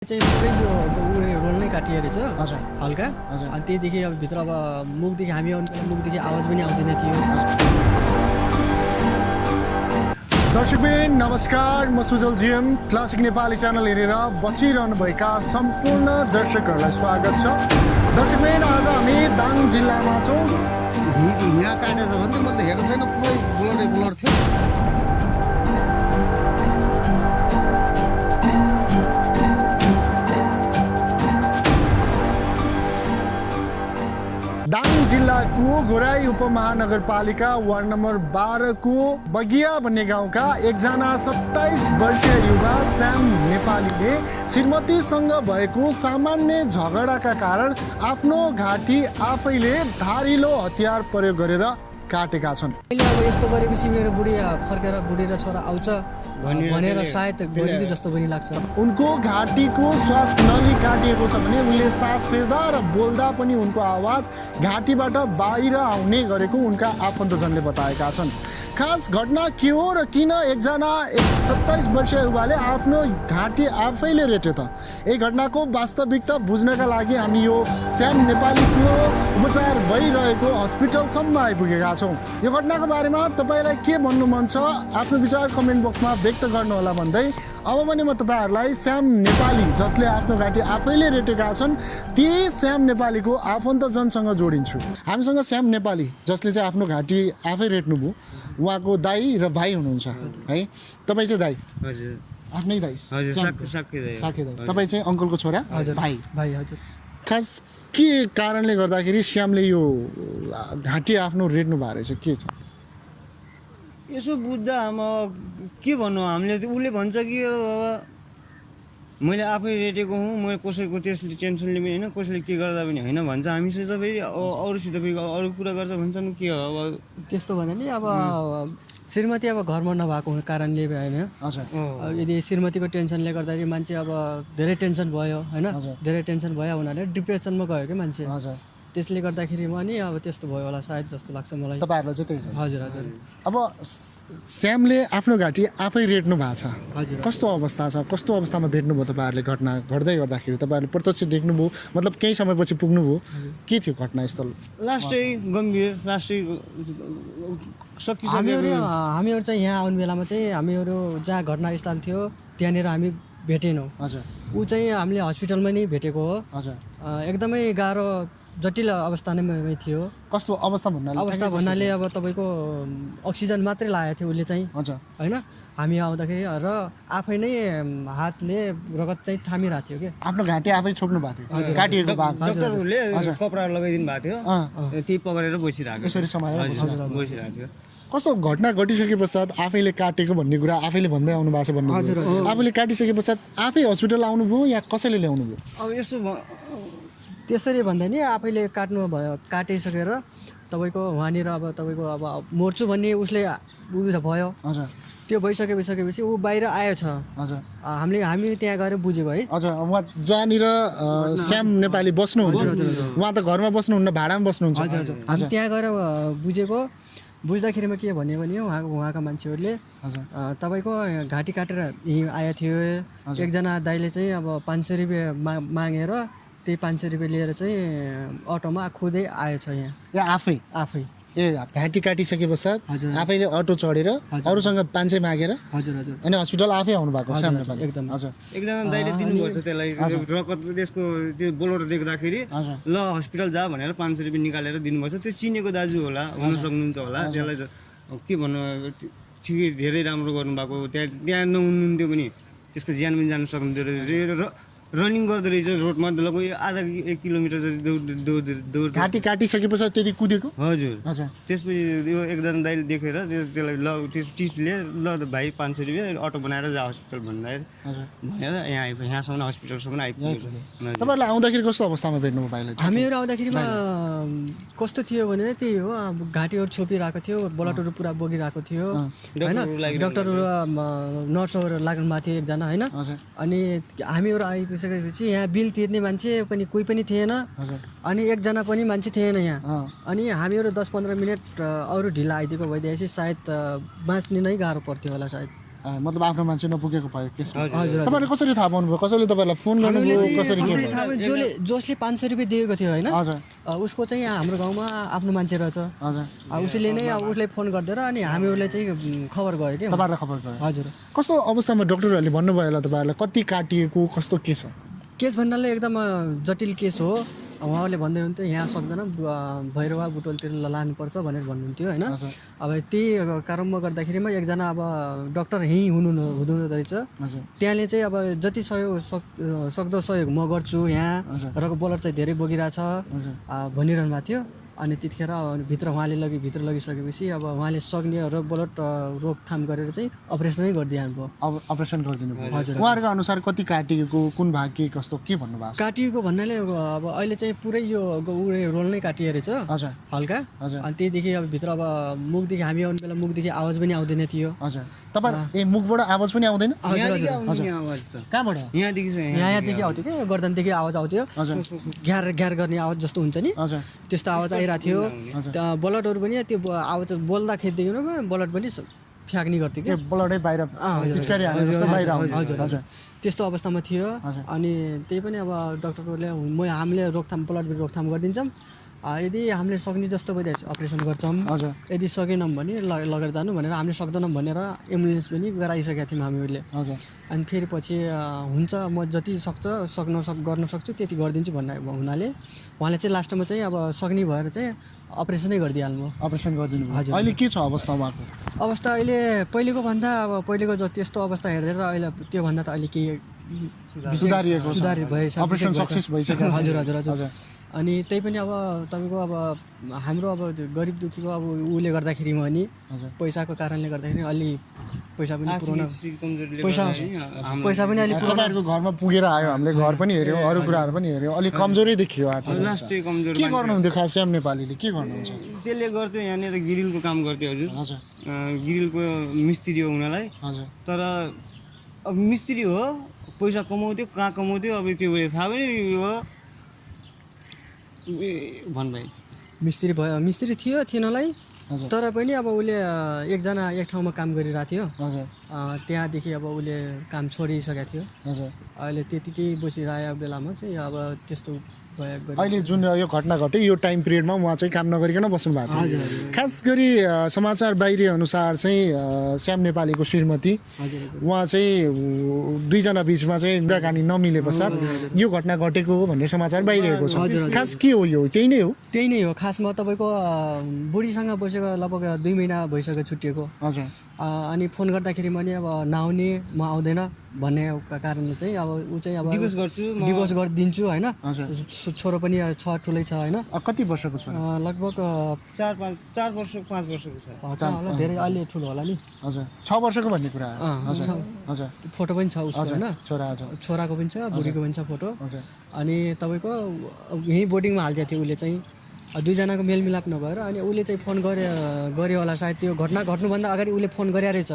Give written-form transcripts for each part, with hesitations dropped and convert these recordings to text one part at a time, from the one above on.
चाहिँ पुरै यो रोल नै काटियो रहेछ हल्का। अनि त्यहीदेखि अब भित्र अब मुखदेखि हामी आउने बेला मुखदेखि आवाज पनि आउँदैन थियो। दर्शकबिन नमस्कार, म Sujal GM. Classic Nepali channel हेरेर बसिरहनुभएका सम्पूर्ण दर्शकहरूलाई स्वागत छ। दर्शकबिन आज हामी दाङ जिल्लामा छौँ। यहाँ काटेछ भने त मैले हेर्नु छैन, पुरै ब्लर थियो। दाङ जिल्लाको घोराई उपमहानगरपालिका वार्ड नम्बर 12 को बगिया भन्ने गाउँका एकजना 27 वर्षीय युवा श्याम नेपालीले श्रीमतीसँग भएको सामान्य झगडाका कारण आफ्नो घाँटी आफैले धारिलो हतियार प्रयोग गरेर काटेका छन्। मैले अब यस्तो गरेपछि मेरो बुढी फर्केर बुढी र छोरा आउँछ भनेर सायद गरिबी जस्तो पनि लाग्छ। उनको घाँटीको श्वास नली काटिएको छ भने उनले सास फेर्दा र बोल्दा पनि उनको आवाज घाँटीबाट बाहिर आउने गरेको उनका आफन्तजनले बताएका छन्। खास घटना के हो र किन एकजना 27 वर्षीय युवाले आफ्नो घाँटी आफैले रेट्यो त? यही घटनाको वास्तविकता बुझ्नका लागि हामी यो श्याम नेपालीको उपचार भइरहेको हस्पिटलसम्म आइपुगेका छौँ। यो घटनाको बारेमा तपाईँलाई के भन्नु मन छ आफ्नो विचार कमेन्ट बक्समा व्यक्त गर्नुहोला भन्दै अब पनि म तपाईँहरूलाई श्याम नेपाली जसले आफ्नो घाँटी आफैले रेटेका छन् ती श्याम नेपालीको आफन्तजनसँग जोडिन्छु। हामीसँग श्याम नेपाली जसले चाहिँ आफ्नो घाँटी आफै रेट्नुभयो, उहाँको दाई र भाइ हुनुहुन्छ है। तपाईँ चाहिँ दाई? हजुर। आफ्नै दाई? साके दाई। तपाईँ चाहिँ अङ्कलको छोरा? हजुर। भाइ? भाइ हजुर। खास के कारणले गर्दाखेरि श्यामले यो घाँटी आफ्नो रेट्नु भएको रहेछ, के छ? यसो बुझ्दा के भन्नु, हामीले चाहिँ उसले भन्छ कि अब मैले आफै रेटेको हुँ, मैले कसैको त्यसले टेन्सन लिने होइन, कसैले के गर्दा पनि होइन भन्छ। हामीसित फेरि अरूसित फेरि अरू कुरा गर्छ भन्छन्। के हो अब त्यस्तो भन्नाले अब श्रीमती अब घरमा नभएको कारणले होइन, यदि श्रीमतीको टेन्सनले गर्दाखेरि मान्छे अब धेरै टेन्सन भयो होइन, धेरै टेन्सन भयो हुनाले डिप्रेसनमा गयो क्या मान्छे। त्यसले गर्दाखेरि पनि अब त्यस्तो भयो होला सायद जस्तो लाग्छ मलाई। तपाईँहरूलाई चाहिँ त्यही? हजुर हजुर। अब श्यामले आफ्नो घाँटी आफै रेट्नु भएको छ, हजुर। कस्तो अवस्था छ, कस्तो अवस्थामा भेट्नुभयो तपाईँहरूले? घटना घट्दै गर्दाखेरि तपाईँहरूले प्रत्यक्ष देख्नुभयो, मतलब केही समयपछि पुग्नुभयो, के थियो घटनास्थल? लास्टै गम्भीर, लास्टै सकिसक्यो। हामीहरू चाहिँ यहाँ आउने बेलामा चाहिँ हामीहरू जहाँ घटनास्थल थियो त्यहाँनिर हामी भेटेनौँ। हजुर। ऊ चाहिँ हामीले हस्पिटलमा नै भेटेको हो। हजुर। एकदमै गाह्रो जटिल अवस्था नै थियो। कस्तो अवस्था भन्नाले अब तपाईँको अक्सिजन मात्रै लागेको थियो उसले चाहिँ होइन। हामी आउँदाखेरि र आफै नै हातले रगत चाहिँ थामिरहेको थियो क्या। आफ्नो घाँटी आफै छोप्नु भएको थियो, काटिएको भाग डक्टरहरूले कपडा लगाइदिनु भएको थियो, त्यही पकडेर बसिरहेको यसरी समाएर बसिरहेको थियो। कस्तो घटना घटिसके पश्चात आफैले काटेको भन्ने कुरा आफैले भन्दै आउनु भएको छ भन्नु? आफूले काटिसके पश्चात आफै हस्पिटल आउनुभयो या कसैले ल्याउनु भयो? अब यसो त्यसरी भन्दा नि आफैले काट्नु भयो, काटिसकेर तपाईँको वहाँनिर अब तपाईँको अब मर्छु भन्ने उसले भयो। त्यो भइसकेपछि ऊ बाहिर आएको छ। हामी त्यहाँ गएर बुझेको है। हजुर। उहाँ जहाँनिर श्याम नेपाली बस्नुहुन्छ उहाँ त घरमा बस्नुहुन्न, भाडामा बस्नुहुन्छ? हामी त्यहाँ गएर बुझ्दाखेरिमा के भन्यो भने उहाँका मान्छेहरूले तपाईँको घाँटी काटेर यहीँ आएको थियो। एकजना दाइले चाहिँ अब 500 रुपियाँ मागेर त्यही 500 रुपियाँ लिएर चाहिँ अटोमा खुदै आएछ यहाँ आफै। ए घाँटी काटिसके पश्चात आफैले अटो चढेर अरूसँग 500 मागेर अनि हस्पिटल आफै आउनु भएको श्याम नेपाली? एकदम। हजुर। एकजना दाइले दिनुभएको छ त्यसलाई रगत त्यसको त्यो बोलेरो देख्दाखेरि ल हस्पिटल जा भनेर 500 रुपियाँ निकालेर दिनुभएको छ। त्यो चिनेको दाजु होला, हुन सक्नुहुन्छ होला। त्यसलाई के भन्नु, ठिकै धेरै राम्रो गर्नुभएको। त्यहाँ नहुनुहुन्थ्यो पनि त्यसको ज्यान पनि जान सक्नुहुन्थ्यो रहेछ। रनिङ गर्दो रहेछ रोडमा, लगभग आधा 1 किलोमिटर दौड। घाँटी काटिसके पश्चात त्यति कुदेको? हजुर। त्यसपछि यो एकजना दाइले देखेर त्यसलाई ल त्यो टिचले ल भाइ 500 रुपियाँ अटो बनाएर जा हस्पिटल भनेर यहाँसम्म हस्पिटलसम्म आइपुगेको छ। तपाईँहरूलाई आउँदाखेरि कस्तो अवस्थामा भेट्नुभयो भाइलाई? हामीहरू आउँदाखेरिमा कस्तो थियो भने त्यही हो, घाँटीहरू छोपिरहेको थियो, ब्लडहरू पुरा बगिरहेको थियो होइन। डक्टरहरू नर्सहरू लाग्नु भएको थियो एकजना होइन। अनि हामीहरू आइसकेपछि यहाँ बिल तिर्ने मान्छे पनि कोही पनि थिएन, अनि एकजना पनि मान्छे थिएन यहाँ। अनि हामीहरू 10-15 मिनट अरू ढिला आइदिएको भइदिएपछि सायद बाँच्ने नै गाह्रो पर्थ्यो होला सायद। मतलब आफ्नो मान्छे नपुगेको भयो केस हजुर तपाईँले कसरी थाहा पाउनुभयो कसैले तपाईँलाई फोन गर्नुभयो कसरी के थाहा भयो जसले 500 रुपियाँ दिएको थियो होइन हजुर उसको चाहिँ यहाँ हाम्रो गाउँमा आफ्नो मान्छे रहेछ हजुर उसले नै उसलाई फोन गरिदिएर अनि हामीहरूले चाहिँ खबर गयो कि तपाईँलाई खबर गयो हजुर कस्तो अवस्थामा डक्टरहरूले भन्नुभयो होला तपाईँहरूलाई कति काटिएको कस्तो के छ केस भन्नाले एकदम जटिल केस हो उहाँहरूले भन्दै हुन्थ्यो यहाँ सक्दैन भैरवा बुटोलतिर लानुपर्छ भनेर भन्नुहुन्थ्यो होइन अब त्यही कारणमा गर्दाखेरिमा एकजना अब डक्टर यहीँ हुनुहुँदो रहेछ त्यहाँले चाहिँ अब जति सहयोग सक्दो सहयोग म गर्छु यहाँ र ब्लड चाहिँ धेरै बगिरहेछ भनिरहनु भएको थियो अनि त्यतिखेर भित्र उहाँले भित्र लगिसकेपछि अब उहाँले सक्ने र ब्लड रोकथाम गरेर चाहिँ अपरेसनै गरिदिनु भयो अब अपरेसन गरिदिनु भयो हजुर उहाँहरूको अनुसार कति काटिएको कुन भाग के कस्तो के भन्नुभएको काटिएको भन्नाले अब अहिले चाहिँ पुरै यो रोल नै काटिएको रहेछ हजुर हल्का अनि त्यहीदेखि अब भित्र अब मुखदेखि हामी आउने बेला मुखदेखि आवाज पनि आउँदैन थियो हजुर तपाईँ मुखबाट आवाज पनि आउँदैन कहाँबाट यहाँदेखि आउँथ्यो कि गर्दनदेखि आवाज आउँथ्यो घ्यार घ्यार गर्ने आवाज जस्तो हुन्छ नि त्यस्तो आवाज आइरहेको थियो ब्लडहरू पनि त्यो आवाज बोल्दाखेरिदेखि ब्लड पनि फ्याँक्ने गर्थ्यो कि ब्लडै बाहिर पिचकारी हाने जस्तो बाहिर आउँछ हजुर त्यस्तो अवस्थामा थियो अनि त्यही पनि अब डक्टरहरूले हामीले ब्लड रोकथाम गरिदिन्छौँ यदि हामीले सक्ने जस्तो भइरहेछ अपरेसन गर्छौँ यदि सकेनौँ भने लगेर जानु भनेर हामीले सक्दैनौँ भनेर एम्बुलेन्स पनि गराइसकेका थियौँ हामीहरूले अनि फेरि पछि हुन्छ म जति गर्न सक्छु त्यति गरिदिन्छु भन्ने हुनाले उहाँले चाहिँ लास्टमा चाहिँ अब सक्ने भएर चाहिँ अपरेसनै गरिदिइहाल्नु अपरेसन गरिदिनु हजुर अहिले के छ अवस्था उहाँको अवस्था अहिले पहिलेको भन्दा अब पहिलेको त्यस्तो अवस्था हेरेर अहिले त्योभन्दा त अहिले केही सुधार भएछ अपरेसन सक्सेस भइसक्यो हजुर हजुर हजुर अनि त्यही पनि अब तपाईँको अब हाम्रो अब गरिब दुःखीको अब उसले गर्दाखेरिमा नि पैसाको कारणले गर्दाखेरि अलि पैसा पनि पुऱ्याउन पैसा पनि अलिक तपाईँहरूको घरमा पुगेर आयो हामीले घर पनि हेऱ्यौँ अरू कुराहरू पनि हेऱ्यौँ अलिक कमजोरै देखियो के गर्नुहुन्थ्यो खास श्याम नेपालीले के गर्नुहुन्छ त्यसले गर्थ्यो यहाँनिर गिरिलको काम गर्थ्यो हजुर गिरिलको मिस्त्री हो उनीहरूलाई तर अब मिस्त्री हो पैसा कमाउँथ्यो कहाँ कमाउँथ्यो अब त्यो थाहा पनि हो मिस्त्री थियो थिएनलाई तर पनि अब उसले एकजना एक ठाउँमा काम गरिरहेको थियो त्यहाँदेखि अब उसले काम छोडिसकेको थियो अहिले त्यतिकै बसिरहेको बेलामा चाहिँ अब त्यस्तो अहिले जुन यो घटना घट्यो यो टाइम पिरियडमा उहाँ चाहिँ काम नगरिकन बस्नु भएको थियो खास गरी समाचार बाहिरी अनुसार चाहिँ श्याम नेपालीको श्रीमती उहाँ चाहिँ दुईजना बिचमा चाहिँ कुराकानी नमिले पश्चात यो घटना घटेको हो भन्ने समाचार बाहिरिएको छ खास के हो यो त्यही नै हो खासमा तपाईँको बुढीसँग बसेको लगभग 2 महिना भइसक्यो छुट्टिएको अनि फोन गर्दाखेरि पनि अब नआउने म आउँदैन भन्ने कारणले चाहिँ अब ऊ चाहिँ अब डिभोर्स गरिदिन्छु होइन छोरो पनि छ ठुलै छ होइन कति वर्षको छ लगभग 4 वर्ष 5 वर्षको छ धेरै अलि ठुलो होला नि हजुर 6 वर्षको भन्ने कुरा हजुर फोटो पनि छ उसको होइन छोराको पनि छ बुढीको पनि छ फोटो अनि तपाईँको यहीँ बोर्डिङमा हालिदिएको थियो उसले चाहिँ दुईजनाको मेलमिलाप नभएर अनि उसले चाहिँ फोन गर्यो होला सायद त्यो घटना घट्नुभन्दा अगाडि उसले फोन गरे रहेछ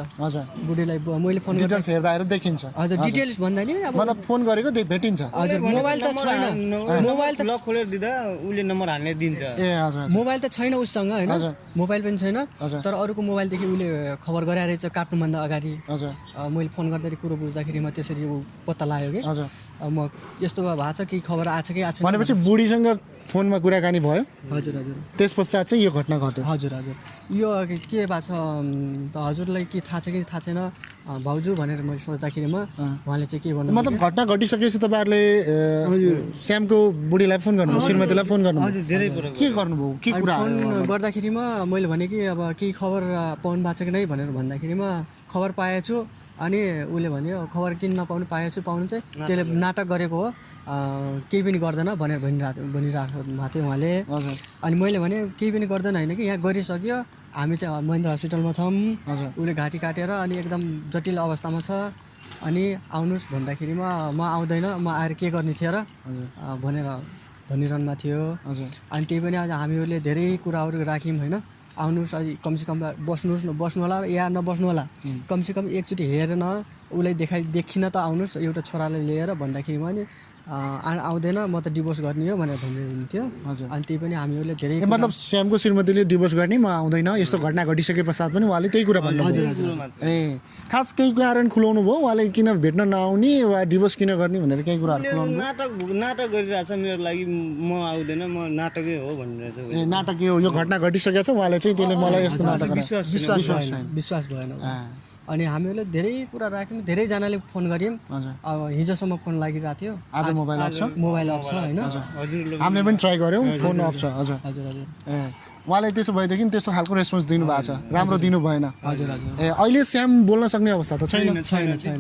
बुढीलाई मैले फोन डिटेल्स हेर्दा देखिन्छ हजुर डिटेल्स भन्दा नि मतलब फोन गरेको भेटिन्छ हजुर मोबाइल त छैन मोबाइल त लक खोलेर दिँदा उसले नम्बर हाल्ने दिन्छ ए हजुर मोबाइल त छैन उसँग हैन मोबाइल पनि छैन तर अरूको मोबाइलदेखि उसले खबर गरे रहेछ काट्नुभन्दा अगाडि हजुर मैले फोन गर्दाखेरि कुरो बुझ्दाखेरि म त्यसरी पत्ता लाग्यो कि हजुर म यस्तो भएको छ कि खबर आछ कि आछ भनेपछि बुढीसँग फोनमा कुराकानी भयो हजुर हजुर त्यस पश्चात चाहिँ यो घटना घट्यो हजुर हजुर यो के भएको छ त हजुरलाई के थाहा छ कि थाहा छैन भाउजू भनेर मैले सोच्दाखेरिमा उहाँले चाहिँ के भन्नु मतलब घटना घटिसकेपछि तपाईँहरूले श्यामको बुढीलाई फोन गर्नुभयो श्रीमतीलाई फोन गर्नुभयो धेरै के गर्नुभयो के कुरा फोन गर्दाखेरिमा मैले भने कि अब केही खबर पाउनु भएको छ कि नै भनेर भन्दाखेरिमा खबर पाएछु अनि उसले भन्यो खबर किन नपाउनु पाएछु पाउनु चाहिँ त्यसले नाटक गरेको हो केही पनि गर्दैन भनेर भनिरहेको भएको थियो उहाँले अनि मैले भने केही पनि गर्दैन होइन कि यहाँ गरिसक्यो हामी चाहिँ महेन्द्र हस्पिटलमा छौँ उसले घाँटी काटेर अनि एकदम जटिल अवस्थामा छ अनि आउनुहोस् भन्दाखेरिमा म आउँदैन म आएर के गर्ने थियो र भनेर भनिरहनु भएको थियो अनि त्यही पनि आज हामीहरूले धेरै कुराहरू राख्यौँ होइन आउनुहोस् कमसेकम बस्नु होला या नबस्नु होला कमसेकम एकचोटि हेरेन उसलाई देखिन त आउनुहोस् एउटा छोरालाई लिएर भन्दाखेरि पनि आउँदैन म त डिभोर्स गर्ने हो भनेर भन्नुहुन्थ्यो अनि त्यही पनि हामीहरूले धेरै मतलब श्यामको श्रीमतीले डिभोर्स गर्ने म आउँदैन यस्तो घटना घटिसके पश्चात पनि उहाँले त्यही कुरा भन्नुभयो ए खास केही कारण खुलाउनु भयो उहाँले किन भेट्न नआउने वा डिभोर्स किन गर्ने भनेर केही कुराहरू खुलाउनु नाटक गरिरहेछ मेरो लागि म आउँदैन म नाटकै हो भनिरहेछ ए नाटक यो घटना घटिसकेको छ उहाँले चाहिँ त्यसले मलाई यस्तो नाटक विश्वास भएन अनि हामीहरूले धेरै कुरा राख्यौँ धेरैजनाले फोन गऱ्यौँ अब हिजोसम्म फोन लागिरहेको थियो आज मोबाइल अफ छ होइन हामीले पनि ट्राई गऱ्यौँ फोन अफ छ हजुर हजुर ए उहाँले त्यसो भएदेखि त्यस्तो खालको रेस्पोन्स दिनुभएको छ राम्रो दिनु भएन हजुर हजुर ए अहिले श्याम बोल्न सक्ने अवस्था त छैन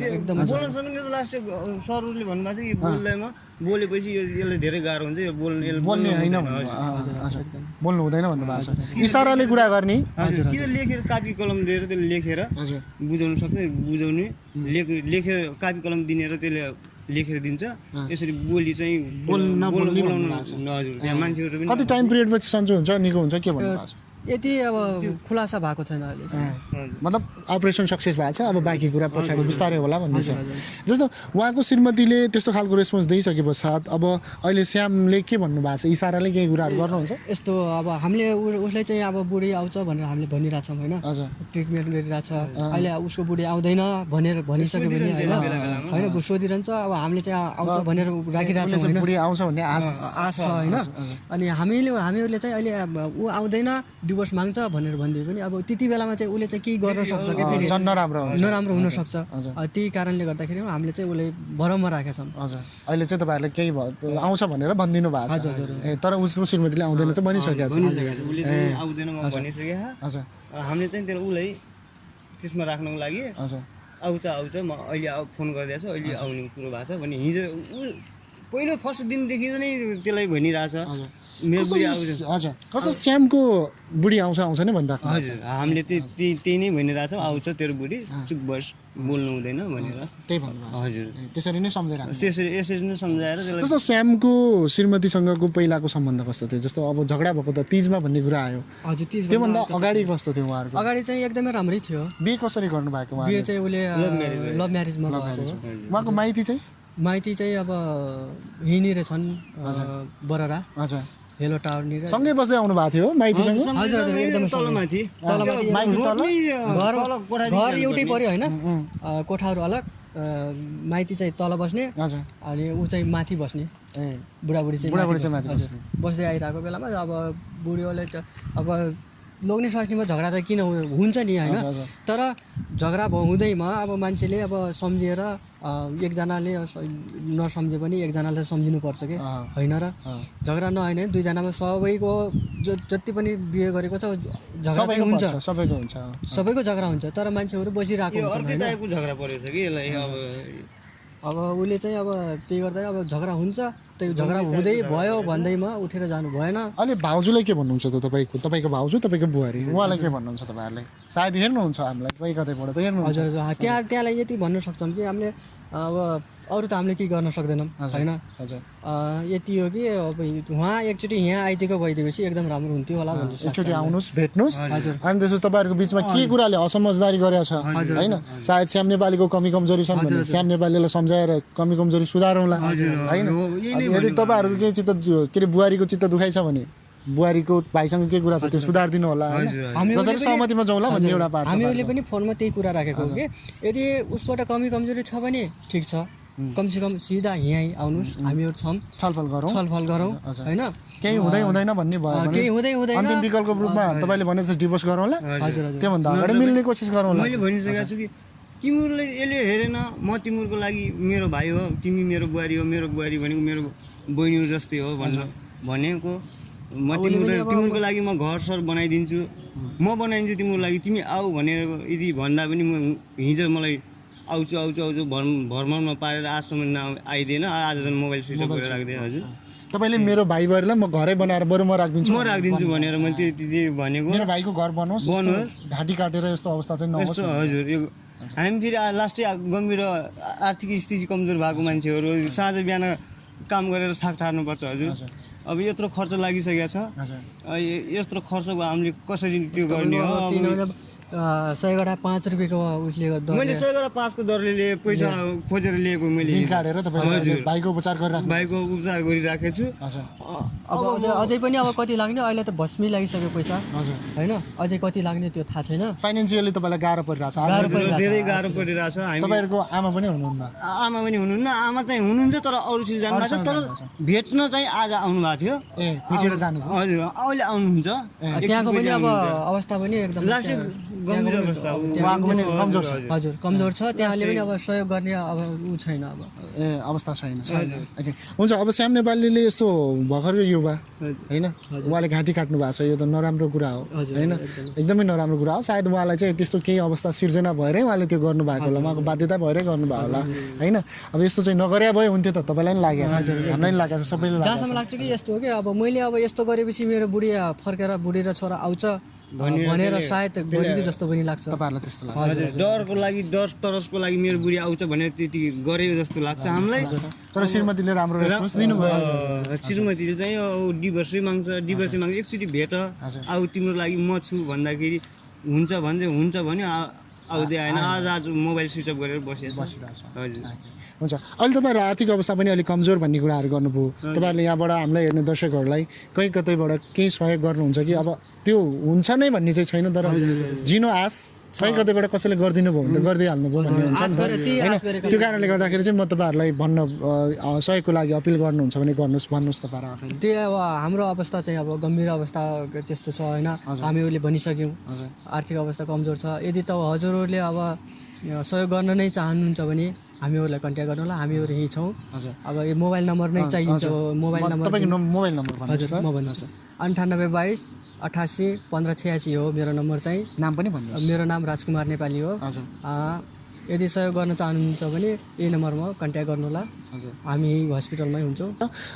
एकदम बोल्न सक्ने त लास्ट सरहरूले भन्नुभएको छ कि बोल्दैमा बोलेपछि यसले धेरै गाह्रो हुन्छ यो बोल्ने होइन बोल्नु हुँदैन भन्नुभएको छ इसाराले कुरा गर्ने कि त लेखेर कापी कलम दिएर त्यसले लेखेर बुझाउनु सक्छ बुझाउने लेखेर कापी कलम दिनेर त्यसले लेखेर दिन्छ यसरी बोली चाहिँ बोलाउनु हजुर त्यहाँ मान्छेहरू पनि कति टाइम पिरियडपछि सन्चो हुन्छ निको हुन्छ के भन्नुभएको छ यति अब खुलासा भएको छैन अहिले मतलब अपरेसन सक्सेस भएको छ अब बाँकी कुरा पछाडि बिस्तारै होला भन्दैछ जस्तो उहाँको श्रीमतीले त्यस्तो खालको रेस्पोन्स दिइसके पश्चात अब अहिले श्यामले के भन्नुभएको छ इसाराले केही कुराहरू गर्नुहुन्छ यस्तो अब हामीले उसलाई चाहिँ अब बुढी आउँछ भनेर हामीले भनिरहेछौँ होइन ट्रिटमेन्ट गरिरहेछ अहिले उसको बुढी आउँदैन भनेर भनिसक्यो भने होइन सोधिरहन्छ अब हामीले चाहिँ आउँछ भनेर राखिरहेको छौँ बुढी आउँछ भन्ने आश छ होइन अनि हामीहरूले चाहिँ अहिले ऊ आउँदैन डिभोर्स माग्छ भनेर भनिदियो पनि अब त्यति बेलामा चाहिँ उसले चाहिँ केही गर्न सक्छ क्या फेरि नराम्रो हुनसक्छ त्यही कारणले गर्दाखेरि हामीले चाहिँ उसले भरमा राखेका छौँ हजुर अहिले चाहिँ तपाईँहरूले केही आउँछ भनेर भनिदिनु भएको छ ए तर उसको श्रीमतीले आउँदैन चाहिँ भनिसकेको छ आउँदैन म भनिसके हजुर हामीले चाहिँ त्यसलाई उसलाई त्यसमा राख्नको लागि हजुर आउँछ म अहिले फोन गरिदिएको छु अहिले आउने कुरो भएको छ भने हिजो पहिलो फर्स्ट दिनदेखि नै त्यसलाई भनिरहेछ मेरो बुढी आउँछ हजुर कस्तो श्यामको बुढी आउँछ नै भनिरहेको हजुर हामीले त्यही नै भनिरहेछौँ आउँछ तेरो बुढी चुप बस बोल्नु हुँदैन भनेर त्यही भन्नु हजुर त्यसरी नै सम्झाइरहेको यसरी नै सम्झाएर जस्तो श्यामको श्रीमतीसँगको पहिलाको सम्बन्ध कस्तो थियो जस्तो अब झगडा भएको त तिजमा भन्ने कुरा आयो हजुर त्योभन्दा अगाडि कस्तो थियो उहाँहरूको अगाडि चाहिँ एकदमै राम्रै थियो बिहे कसरी गर्नुभएको बिहे चाहिँ उसले लभ म्यारेजमा उहाँको माइती चाहिँ अब यहीँनिर छन् बररा हजुर हेलो टावरनिर सँगै बस्दै आउनु भएको थियो माइतीसँग हजुर हजुर एकदमै तलमाथि घर एउटै पर्यो होइन कोठाहरू अलग माइती चाहिँ तल बस्ने अनि ऊ चाहिँ माथि बस्ने बुढाबुढी चाहिँ बस्दै आइरहेको बेलामा अब बुढीले अब लोग्ने स्वास्नीमा झगडा त किन हुन्छ नि होइन तर झगडा हुँदैमा अब मान्छेले अब सम्झिएर एकजनाले नसम्झे पनि एकजनाले सम्झिनुपर्छ कि होइन र झगडा नआएन दुईजनामा सबैको जति पनि बिहे गरेको छ झगडा हुन्छ सबैको झगडा हुन्छ तर मान्छेहरू बसिरहेको हुन्छ झगडा परेछ कि यसलाई अब उसले चाहिँ अब त्यही गर्दा अब झगडा हुन्छ त्यो झगडा हुँदै भयो भन्दैमा उठेर जानु भएन अनि भाउजूलाई के भन्नुहुन्छ त तपाईँको भाउजू तपाईँको बुहारी उहाँलाई के भन्नुहुन्छ तपाईँहरूले सायद हेर्नुहुन्छ हामीलाई कहीँ कतैबाट त हेर्नु हजुर हजुर त्यहाँलाई यति भन्न सक्छौँ कि हामीले अब अरू त हामीले केही गर्न सक्दैनौँ होइन हजुर यति हो कि अब उहाँ एकचोटि यहाँ आइदिएको भइदिएपछि एकदम राम्रो हुन्थ्यो होला भन्नु एकचोटि आउनुहोस् भेट्नुहोस् अनि त्यसो तपाईँहरूको बिचमा के कुराले असमझदारी गरेछ होइन सायद श्याम नेपालीको कमी कमजोरी छन् भने श्याम नेपालीलाई सम्झाएर कमी कमजोरी सुधारौँला होइन यदि तपाईँहरूको केही चित्त के अरे बुहारीको चित्त दुखाइ छ भने बुहारीको भाइसँग के कुरा छ त्यो सुधारिदिनु होला होइन सहमतिमा जाउँला भन्ने एउटा पार्ट हामीहरूले पनि फोनमा त्यही कुरा राखेको हो कि यदि उसबाट कमी कमजोरी छ भने ठिक छ कमसेकम सिधा यहीँ आउनुहोस् हामीहरू छौँ छलफल गरौँ होइन केही हुँदैन भन्ने भयो केही हुँदैन अन्तिम विकल्पको रूपमा तपाईँले भनेको छ डिभोर्स गरौँला त्योभन्दा अगाडि मिल्ने कोसिस गरौँला मैले भनिसकेको छु कि तिमीहरूले यसले हेरेन म तिमीहरूको लागि मेरो भाइ हो तिमी मेरो बुहारी हो मेरो बुहारी भनेको मेरो बहिनी जस्तै हो भनेको म तिमीहरूको लागि म घर सर बनाइदिन्छु म बनाइदिन्छु तिम्रो लागि तिमी आऊ भनेर यदि भन्दा पनि म हिजो मलाई आउँछु भ्रमणमा पारेर आजसम्म आइदिएन आज झन् मोबाइल स्विच अफ गरेर राखिदिएँ हजुर तपाईँले मेरो भाइ भएरलाई म घरै बनाएर बरु म राखिदिन्छु भनेर मैले त्यति भनेको मेरो भाइको घर बनोस् घाँटी काटेर यस्तो अवस्था चाहिँ नहोस् हजुर यो हामी फेरि लास्टै गम्भीर आर्थिक स्थिति कमजोर भएको मान्छेहरू साँझ बिहान काम गरेर छाक टार्नुपर्छ हजुर अब यत्रो खर्च लागिसकेको छ यत्रो खर्चको हामीले कसरी त्यो गर्ने हो 100 5 रुपियाँको उसले गर्दा मैले 100 दरले पैसा खोजेर लिएको मैले ऋण काटेर तपाईँले बाइकको उपचार गरिराख्नु बाइकको उपचार गरिराखेको छु अब अझै पनि अब कति लाग्ने अहिले त भस्मी लागिसक्यो पैसा हजुर होइन अझै कति लाग्ने त्यो थाहा छैन फाइनेन्सियली तपाईँलाई गाह्रो परिरहेछ धेरै गाह्रो परिरहेछ हामी तपाईँहरूको आमा पनि हुनुहुन्न आमा पनि हुनुहुन्न आमा चाहिँ हुनुहुन्छ तर अरू चिज जानुभएको छ तर भेट्न चाहिँ आज आउनु भएको थियो ए भेटेर जानु हजुर अहिले आउनुहुन्छ त्यहाँको पनि अब अवस्था पनि एकदम गम्भीर अवस्था हो। उहाँको पनि कमजोर छ हजुर कमजोर छ त्यहाँले पनि अब सहयोग गर्ने अब ऊ छैन अब ए अवस्था छैन ओके हुन्छ अब श्याम नेपालीले यस्तो भर्खरको युवा होइन उहाँले घाँटी काट्नु भएको छ यो त नराम्रो कुरा हो होइन एकदमै नराम्रो कुरा हो सायद उहाँलाई चाहिँ त्यस्तो केही अवस्था सिर्जना भएरै उहाँले त्यो गर्नुभएको होला उहाँको बाध्यता भएरै गर्नुभएको होला होइन अब यस्तो चाहिँ नगरे भए हुन्थ्यो त तपाईँलाई पनि लागेको छ हामीलाई पनि लागेको छ सबैलाई लागेको जहाँसम्म लाग्छ कि यस्तो हो कि अब मैले अब यस्तो गरेपछि मेरो बुढी फर्केर बुढी र छोरा आउँछ भनेर सायद गरेको जस्तो पनि लाग्छ छ तपाईँहरूलाई त्यस्तो लाग्छ हजुर डरको लागि डर तरसको लागि मेरो बुढी आउँछ भनेर त्यति गरेको जस्तो लाग्छ हामीलाई तर श्रीमतीले राम्रो रेस्पोन्स दिनुभयो श्रीमतीले चाहिँ डिभोर्सै माग्छ एकचोटि भेट आऊ तिम्रो लागि म छु भन्दाखेरि हुन्छ भने आउँदै आएन आज मोबाइल स्विच अफ गरेर बसिरहेको छ हजुर हुन्छ अहिले तपाईँहरू आर्थिक अवस्था पनि अलिक कमजोर भन्ने कुराहरू गर्नुभयो तपाईँहरूले यहाँबाट हामीलाई हेर्ने दर्शकहरूलाई कहीँ कतैबाट केही सहयोग गर्नुहुन्छ कि अब त्यो हुन्छ नै भन्ने चाहिँ छैन तर जिनो आस कहीँ कतैबाट कसैले गरिदिनु भयो भने त गरिदिइहाल्नु भयो भन्ने हुन्छ नि त होइन त्यो कारणले गर्दाखेरि चाहिँ म तपाईँहरूलाई भन्न सहयोगको लागि अपिल गर्नुहुन्छ भने भन्नुहोस् तपाईँहरू आफैले त्यो अब हाम्रो अवस्था चाहिँ अब गम्भीर अवस्था त्यस्तो छ होइन हामीहरूले भनिसक्यौँ आर्थिक अवस्था कमजोर छ यदि त हजुरहरूले अब सहयोग गर्न नै चाहनुहुन्छ भने हामीहरूलाई कन्ट्याक्ट गर्नु होला हामीहरू यहीँ छौँ अब यो मोबाइल नम्बर नै चाहिन्छ मोबाइल नम्बर तपाईँको मोबाइल नम्बर हजुर म भन्नुहोस् 9822 88 1586 हो मेरो नम्बर चाहिँ नाम पनि भन्नुहोस् मेरो नाम राजकुमार नेपाली हो हजुर यदि सहयोग गर्न चाहनुहुन्छ भने यही नम्बरमा कन्ट्याक्ट गर्नु होला हजुर हामी हस्पिटलमै हुन्छौँ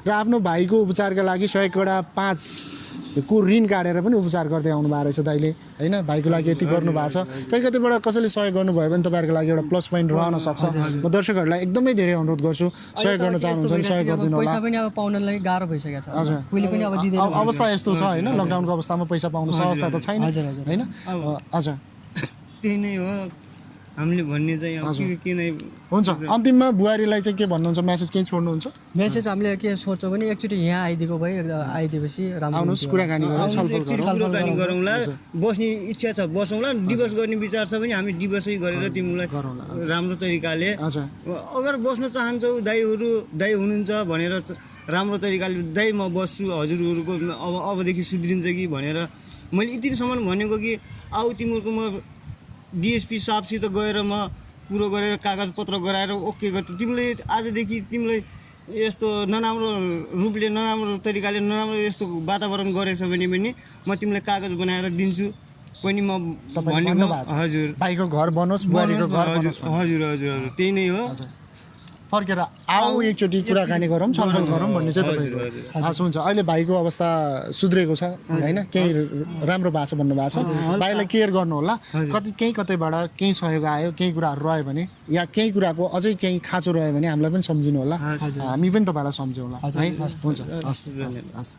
र आफ्नो भाइको उपचारका लागि 100 को ऋण काटेर पनि उपचार गर्दै आउनु भएको रहेछ दाइले होइन भाइको लागि यति गर्नु भएको छ कहीँ कतैबाट कसैले सहयोग गर्नुभयो भने तपाईँहरूको लागि एउटा प्लस पोइन्ट रहन सक्छ म दर्शकहरूलाई एकदमै धेरै अनुरोध गर्छु सहयोग गर्न चाहनुहुन्छ भने सहयोग गरिदिनु होला पैसा पनि अब पाउनलाई गाह्रो भइसकेको छ हजुर पहिले पनि अब दिँदैन अवस्था यस्तो छ होइन लकडाउनको अवस्थामा पैसा पाउनु सहजता त छैन होइन हजुर त्यही नै हो हामीले भन्ने चाहिँ अब के नै हुन्छ अन्तिममा बुहारीलाई चाहिँ के भन्नुहुन्छ म्यासेज केही छोड्नुहुन्छ मेसेज हामीले के सोच्छौँ भने एकचोटि यहाँ आइदिएको भए आइदिएपछि राम्रो आउनुहोस् कुराकानी गरौँ कुराकानी गरौँला बस्ने इच्छा छ बसौँला डिभोर्स गर्ने विचार छ भने हामी डिभोर्सै गरेर तिमीलाई राम्रो तरिकाले अगर बस्न चाहन्छौ दाइ हुनुहुन्छ भनेर राम्रो तरिकाले दाइ म बस्छु हजुरहरूको अबदेखि सुध्रिन्छ कि भनेर मैले यतिसम्म भनेको कि आऊ तिमीहरूको म डिएसपी साहबसित गएर म कुरो गरेर कागजपत्र गराएर ओके गर्छु तिमीले आजदेखि तिमीलाई यस्तो नराम्रो रूपले नराम्रो तरिकाले नराम्रो यस्तो वातावरण गरेछ भने पनि म तिमीलाई कागज बनाएर दिन्छु पनि म भनेको हजुर भाइको घर बनोस् बुहारीको घर बनोस् हजुर त्यही नै हो फर्केर आऊ एकचोटि कुराकानी गरौँ छलफल गरौँ भन्ने चाहिँ तपाईँको हस् हुन्छ अहिले भाइको अवस्था सुध्रेको छ होइन केही राम्रो भएको छ भन्नुभएको छ भाइलाई केयर गर्नु होला केही कतैबाट केही सहयोग आयो केही कुराहरू रह्यो भने या केही कुराको अझै केही खाँचो रह्यो भने हामीलाई पनि सम्झिनु होला हामी पनि तपाईँलाई सम्झौँ होला है हुन्छ हस्